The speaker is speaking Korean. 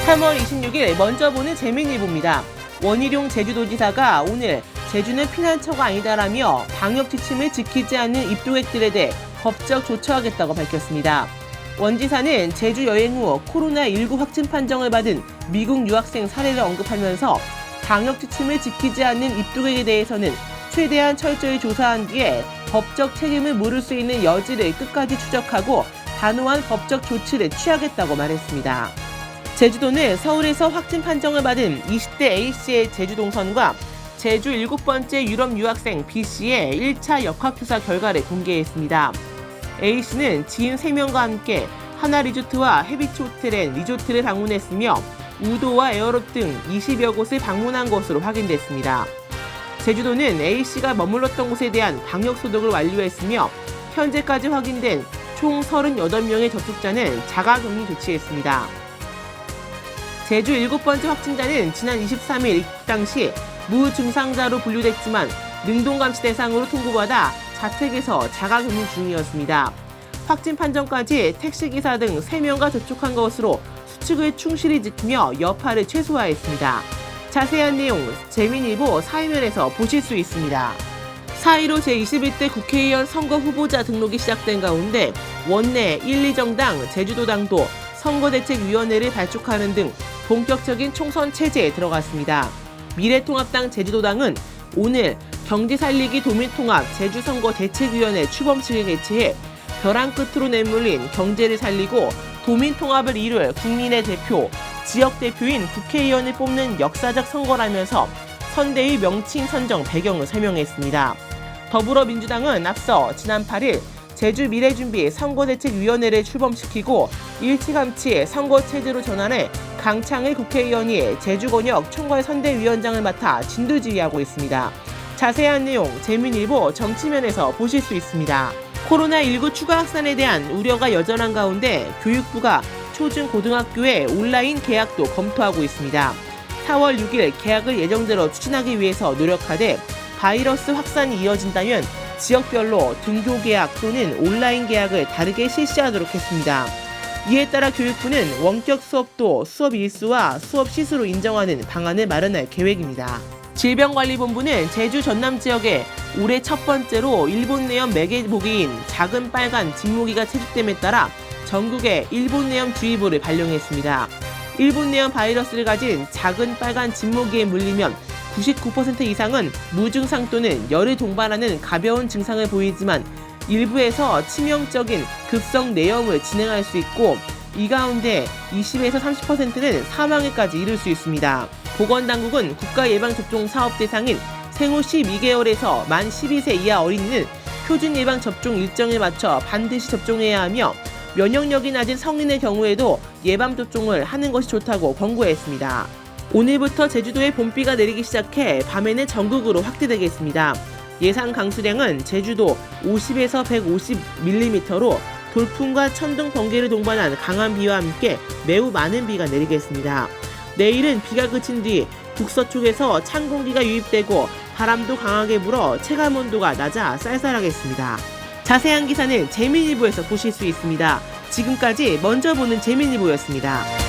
3월 26일 먼저 보는 재민일보입니다. 원희룡 제주도지사가 오늘 제주는 피난처가 아니다라며 방역 지침을 지키지 않는 입도객들에 대해 법적 조처하겠다고 밝혔습니다. 원 지사는 제주 여행 후 코로나19 확진 판정을 받은 미국 유학생 사례를 언급하면서 방역 지침을 지키지 않는 입도객에 대해서는 최대한 철저히 조사한 뒤에 법적 책임을 물을 수 있는 여지를 끝까지 추적하고 단호한 법적 조치를 취하겠다고 말했습니다. 제주도는 서울에서 확진 판정을 받은 20대 A씨의 제주 동선과 제주 7번째 유럽 유학생 B씨의 1차 역학조사 결과를 공개했습니다. A씨는 지인 3명과 함께 하나리조트와 해비치 호텔 앤 리조트를 방문했으며 우도와 에어롭 등 20여 곳을 방문한 것으로 확인됐습니다. 제주도는 A씨가 머물렀던 곳에 대한 방역 소독을 완료했으며 현재까지 확인된 총 38명의 접촉자는 자가격리 조치했습니다. 제주 7번째 확진자는 지난 23일 입국 당시 무증상자로 분류됐지만 능동감시 대상으로 통보받아 자택에서 자가격리 중이었습니다. 확진 판정까지 택시기사 등 3명과 접촉한 것으로 수칙을 충실히 지키며 여파를 최소화했습니다. 자세한 내용 재민일보 사회면에서 보실 수 있습니다. 4.15 제21대 국회의원 선거 후보자 등록이 시작된 가운데 원내 1, 2정당 제주도당도 선거대책위원회를 발족하는 등 본격적인 총선 체제에 들어갔습니다. 미래통합당 제주도당은 오늘 경제살리기 도민통합 제주선거대책위원회 추범식을 개최해 벼랑 끝으로 내몰린 경제를 살리고 도민통합을 이룰 국민의 대표, 지역대표인 국회의원을 뽑는 역사적 선거라면서 선대위 명칭 선정 배경을 설명했습니다. 더불어민주당은 앞서 지난 8일 제주미래준비 선거대책위원회를 출범시키고 일찌감치 선거체제로 전환해 강창일 국회의원이 제주권역 총괄선대위원장을 맡아 진두지휘하고 있습니다. 자세한 내용 재민일보 정치면에서 보실 수 있습니다. 코로나19 추가 확산에 대한 우려가 여전한 가운데 교육부가 초중고등학교의 온라인 개학도 검토하고 있습니다. 4월 6일 개학을 예정대로 추진하기 위해서 노력하되 바이러스 확산이 이어진다면 지역별로 등교 개학 또는 온라인 개학을 다르게 실시하도록 했습니다. 이에 따라 교육부는 원격 수업도 수업 일수와 수업 시수로 인정하는 방안을 마련할 계획입니다. 질병관리본부는 제주 전남 지역에 올해 첫 번째로 일본 내염 매개모기인 작은 빨간 진모기가 채집됨에 따라 전국에 일본 내염 주의보를 발령했습니다. 일본 내염 바이러스를 가진 작은 빨간 진모기에 물리면 99% 이상은 무증상 또는 열을 동반하는 가벼운 증상을 보이지만 일부에서 치명적인 급성 내염을 진행할 수 있고 이 가운데 20에서 30%는 사망에까지 이를 수 있습니다. 보건당국은 국가예방접종 사업 대상인 생후 12개월에서 만 12세 이하 어린이는 표준 예방접종 일정에 맞춰 반드시 접종해야 하며 면역력이 낮은 성인의 경우에도 예방접종을 하는 것이 좋다고 권고했습니다. 오늘부터 제주도에 봄비가 내리기 시작해 밤에는 전국으로 확대되겠습니다. 예상 강수량은 제주도 50에서 150mm로 돌풍과 천둥, 번개를 동반한 강한 비와 함께 매우 많은 비가 내리겠습니다. 내일은 비가 그친 뒤 북서쪽에서 찬 공기가 유입되고 바람도 강하게 불어 체감온도가 낮아 쌀쌀하겠습니다. 자세한 기사는 재민일보에서 보실 수 있습니다. 지금까지 먼저 보는 재민일보였습니다.